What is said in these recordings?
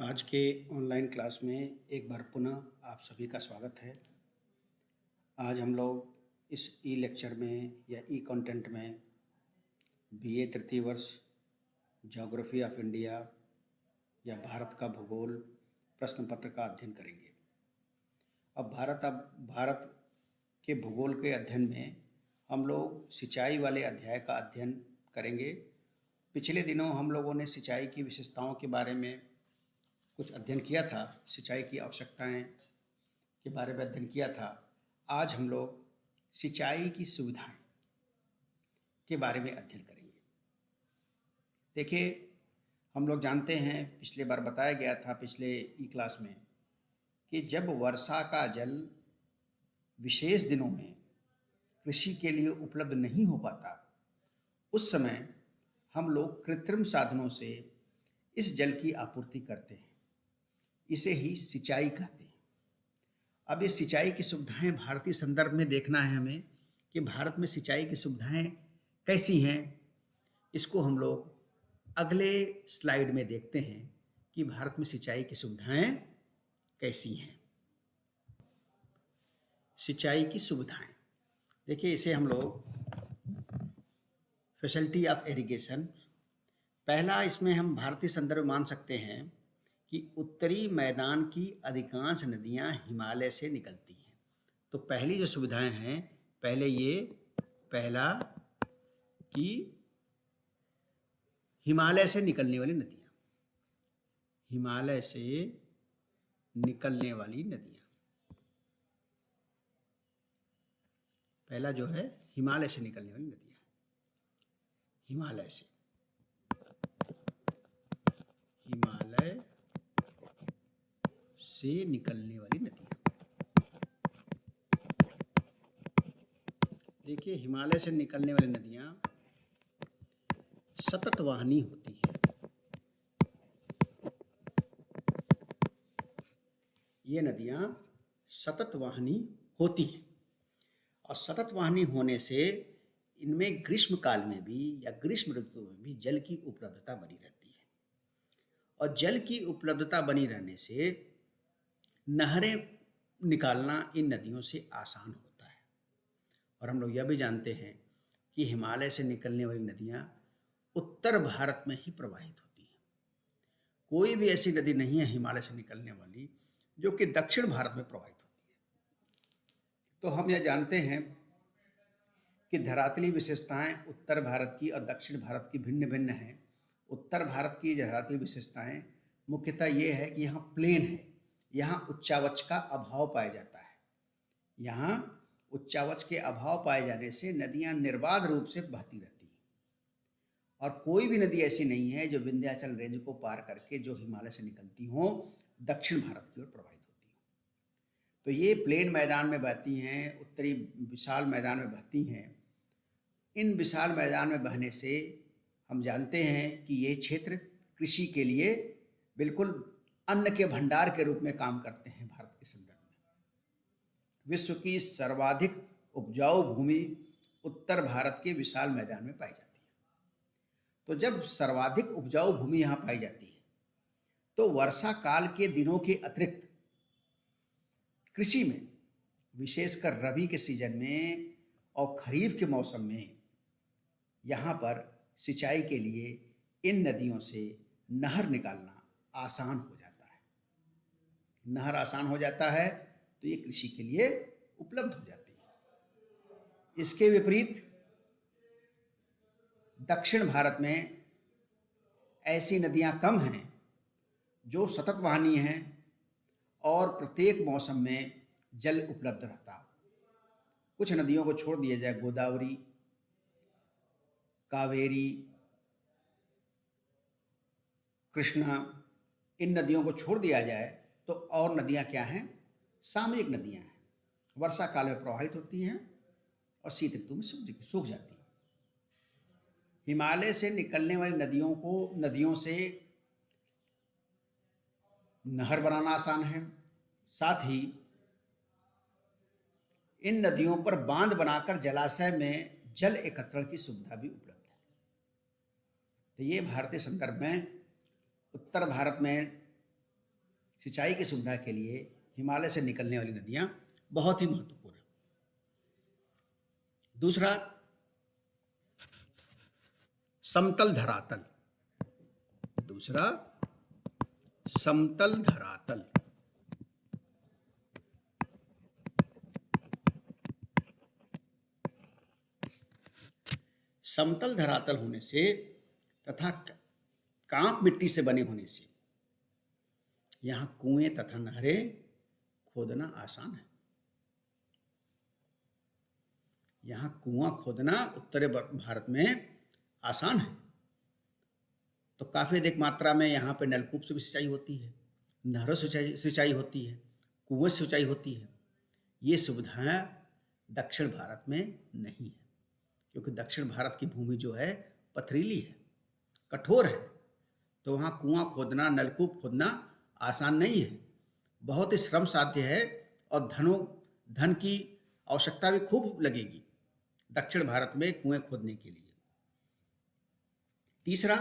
आज के online class में एक बार पुनः आप सभी का स्वागत है। आज हम लोग इस ई लेक्चर में या ई कंटेंट में बीए तृतीय वर्ष ज्योग्राफी ऑफ इंडिया या भारत का भूगोल प्रश्न पत्र का अध्ययन करेंगे। अब भारत के भूगोल के अध्ययन में हम लोग सिंचाई वाले अध्याय का अध्ययन करेंगे। पिछले दिनों हम लोगों ने सिंचाई की विशेषताओं के बारे में कुछ अध्ययन किया था, सिंचाई की आवश्यकताएं के बारे में अध्ययन किया था। आज हम लोग सिंचाई की सुविधाएं के बारे में अध्ययन करेंगे। देखिए, हम लोग जानते हैं, पिछले बार बताया गया था पिछले ई क्लास में कि जब वर्षा का जल विशेष दिनों में कृषि के लिए उपलब्ध नहीं हो पाता, उस समय हम लोग कृत्रिम साधनों से इस जल की आपूर्ति करते हैं। इसे ही सिंचाई कहते हैं। अब ये सिंचाई की सुविधाएं भारतीय संदर्भ में देखना है हमें कि भारत में सिंचाई की सुविधाएं कैसी हैं। इसको हम लोग अगले स्लाइड में देखते हैं कि भारत में सिंचाई की सुविधाएं कैसी हैं। सिंचाई की सुविधाएं देखिए, इसे हम लोग फैसिलिटी ऑफ इरिगेशन, पहला इसमें हम भारतीय संदर्भ मान सकते हैं कि उत्तरी मैदान की अधिकांश नदियां हिमालय से निकलती हैं। तो पहली जो सुविधाएं हैं, पहला कि हिमालय से निकलने वाली नदियां, हिमालय से निकलने वाली नदियां, पहला जो है हिमालय से निकलने वाली नदियां, हिमालय से निकलने वाली नदियां। देखिए, हिमालय से निकलने वाली नदियां सतत वाहिनी होती हैं। ये नदियां सतत वाहिनी होती हैं और सतत वाहिनी होने से इनमें ग्रीष्म काल में भी या ग्रीष्म ऋतु में भी जल की उपलब्धता बनी रहती है और जल की उपलब्धता बनी रहने से नहरें निकालना इन नदियों से आसान होता है। और हम लोग यह भी जानते हैं कि हिमालय से निकलने वाली नदियां उत्तर भारत में ही प्रवाहित होती हैं। कोई भी ऐसी नदी नहीं है हिमालय से निकलने वाली जो कि दक्षिण भारत में प्रवाहित होती है। तो हम यह जानते हैं कि धरातली विशेषताएं उत्तर भारत की और दक्षिण भारत की भिन्न भिन्न हैं। उत्तर भारत की धरातली विशेषताएं मुख्यतः ये है कि यहाँ प्लेन है, यहाँ उच्चावच का अभाव पाया जाता है। यहाँ उच्चावच के अभाव पाए जाने से नदियाँ निर्बाध रूप से बहती रहती हैं और कोई भी नदी ऐसी नहीं है जो विंध्याचल रेंज को पार करके जो हिमालय से निकलती हों दक्षिण भारत की ओर प्रवाहित होती हों। तो ये प्लेन मैदान में बहती हैं, उत्तरी विशाल मैदान में बहती हैं। इन विशाल मैदान में बहने से हम जानते हैं कि ये क्षेत्र कृषि के लिए बिल्कुल अन्न के भंडार के रूप में काम करते हैं। भारत के संदर्भ में विश्व की सर्वाधिक उपजाऊ भूमि उत्तर भारत के विशाल मैदान में पाई जाती है। तो जब सर्वाधिक उपजाऊ भूमि यहाँ पाई जाती है तो वर्षा काल के दिनों के अतिरिक्त कृषि में, विशेषकर रबी के सीजन में और खरीफ के मौसम में, यहाँ पर सिंचाई के लिए इन नदियों से नहर निकालना आसान हो जाता है। नहर आसान हो जाता है तो ये कृषि के लिए उपलब्ध हो जाती है। इसके विपरीत दक्षिण भारत में ऐसी नदियाँ कम हैं जो सतत वाहिनी हैं और प्रत्येक मौसम में जल उपलब्ध रहता हो। कुछ नदियों को छोड़ दिया जाए, गोदावरी, कावेरी, कृष्णा, इन नदियों को छोड़ दिया जाए तो और नदियाँ क्या हैं? सामयिक नदियाँ हैं, वर्षा काल में प्रवाहित होती हैं और शीत ऋतु में सूख जाती हैं। हिमालय से निकलने वाली नदियों से नहर बनाना आसान है। साथ ही इन नदियों पर बांध बनाकर जलाशय में जल एकत्रण की सुविधा भी उपलब्ध है। तो ये भारतीय संदर्भ में उत्तर भारत में सिंचाई की सुविधा के लिए हिमालय से निकलने वाली नदियाँ बहुत ही महत्वपूर्ण हैं। दूसरा, समतल धरातल। दूसरा, समतल धरातल। समतल धरातल होने से तथा कांप मिट्टी से बने होने से यहाँ कुएं तथा नहरें खोदना आसान है। यहाँ कुआं खोदना उत्तरी भारत में आसान है, तो काफ़ी अधिक मात्रा में यहाँ पे नलकूप से भी सिंचाई होती है, नहरों से सिंचाई होती है, कुएं से सिंचाई होती है। ये सुविधाएं दक्षिण भारत में नहीं है, क्योंकि दक्षिण भारत की भूमि जो है पथरीली है, कठोर है, तो वहाँ कुआं खोदना, नलकूप खोदना आसान नहीं है, बहुत ही श्रम साध्य है और धन की आवश्यकता भी खूब लगेगी दक्षिण भारत में कुएं खोदने के लिए। तीसरा,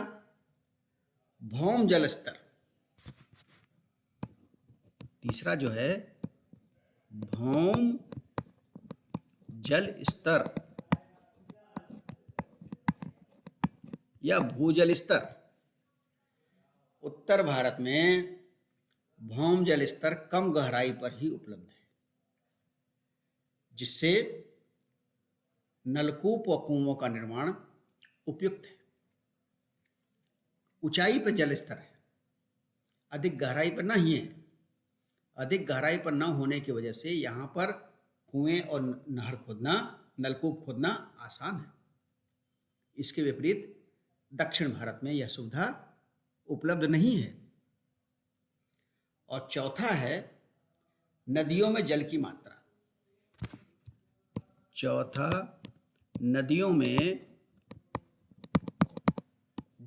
भौम जल स्तर। तीसरा जो है भौम जल स्तर या भूजल स्तर। उत्तर भारत में भौम जल स्तर कम गहराई पर ही उपलब्ध है, जिससे नलकूप व कुओं का निर्माण उपयुक्त है। ऊंचाई पर जल स्तर है, अधिक गहराई पर नहीं है। अधिक गहराई पर न होने की वजह से यहाँ पर कुएं और नहर खोदना, नलकूप खोदना आसान है। इसके विपरीत दक्षिण भारत में यह सुविधा उपलब्ध नहीं है। और चौथा है नदियों में जल की मात्रा। चौथा, नदियों में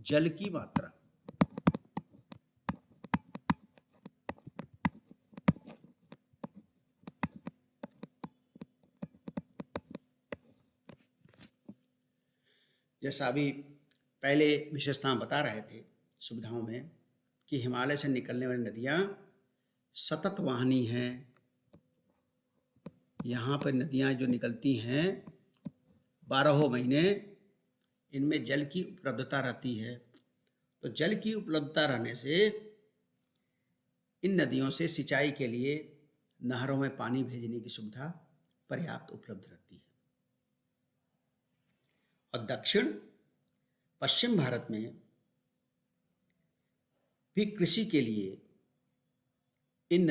जल की मात्रा। जैसा अभी पहले विशेषता बता रहे थे सुविधाओं में कि हिमालय से निकलने वाली नदियाँ सतत वाहनी हैं। यहाँ पर नदियाँ जो निकलती हैं 12 महीने इनमें जल की उपलब्धता रहती है, तो जल की उपलब्धता रहने से इन नदियों से सिंचाई के लिए नहरों में पानी भेजने की सुविधा पर्याप्त उपलब्ध रहती है। और दक्षिण पश्चिम भारत में भी कृषि के लिए इन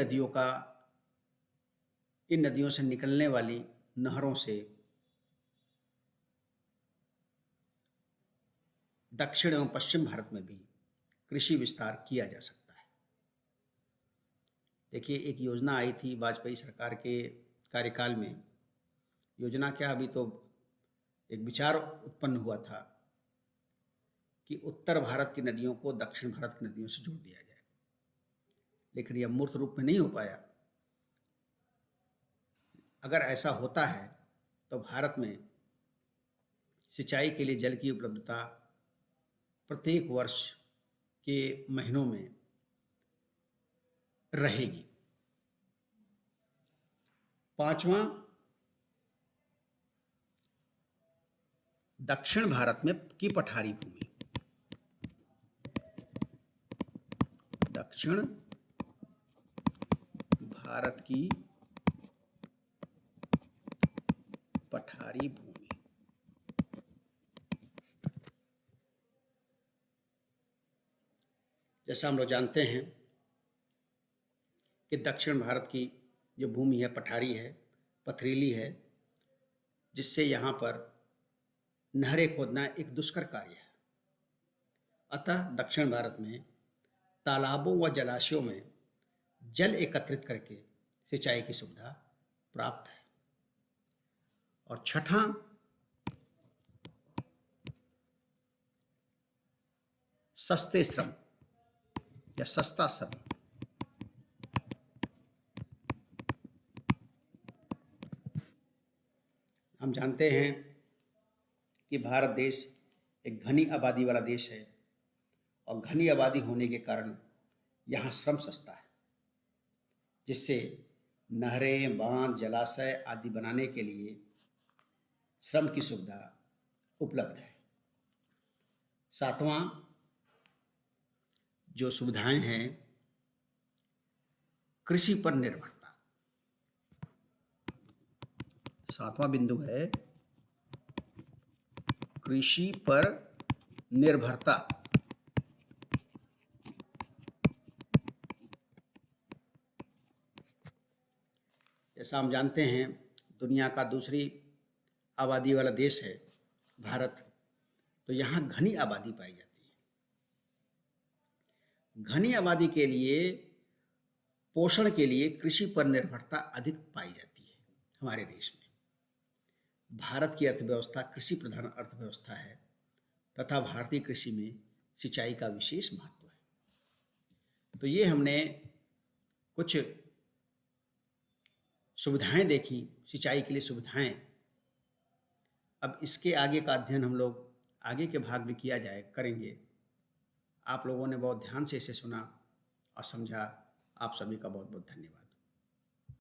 नदियों से निकलने वाली नहरों से दक्षिण एवं पश्चिम भारत में भी कृषि विस्तार किया जा सकता है। देखिए, एक योजना आई थी वाजपेयी सरकार के कार्यकाल में। योजना क्या, अभी तो एक विचार उत्पन्न हुआ था कि उत्तर भारत की नदियों को दक्षिण भारत की नदियों से जोड़ दिया जाए, लेकिन यह मूर्त रूप में नहीं हो पाया। अगर ऐसा होता है तो भारत में सिंचाई के लिए जल की उपलब्धता प्रत्येक वर्ष के महीनों में रहेगी। पांचवा, दक्षिण भारत में की पठारी भूमि। दक्षिण भारत की पठारी भूमि। जैसा हम लोग जानते हैं कि दक्षिण भारत की जो भूमि है पठारी है, पथरीली है, जिससे यहाँ पर नहरें खोदना एक दुष्कर कार्य है। अतः दक्षिण भारत में तालाबों व जलाशयों में जल एकत्रित करके सिंचाई की सुविधा प्राप्त है। और छठा, सस्ते श्रम या सस्ता श्रम। हम जानते हैं कि भारत देश एक घनी आबादी वाला देश है और घनी आबादी होने के कारण यहाँ श्रम सस्ता है। जिससे नहरें, बांध, जलाशय आदि बनाने के लिए श्रम की सुविधा उपलब्ध है। सातवां जो सुविधाएं हैं, कृषि पर निर्भरता। सातवां बिंदु है कृषि पर निर्भरता। जैसा हम जानते हैं, दुनिया का दूसरी आबादी वाला देश है भारत, तो यहाँ घनी आबादी पाई जाती है। घनी आबादी के लिए पोषण के लिए कृषि पर निर्भरता अधिक पाई जाती है हमारे देश में। भारत की अर्थव्यवस्था कृषि प्रधान अर्थव्यवस्था है तथा भारतीय कृषि में सिंचाई का विशेष महत्व है। तो ये हमने कुछ सुविधाएं देखी, सिंचाई के लिए सुविधाएं। अब इसके आगे का अध्ययन हम लोग आगे के भाग में किया जाए करेंगे। आप लोगों ने बहुत ध्यान से इसे सुना और समझा। आप सभी का बहुत बहुत धन्यवाद।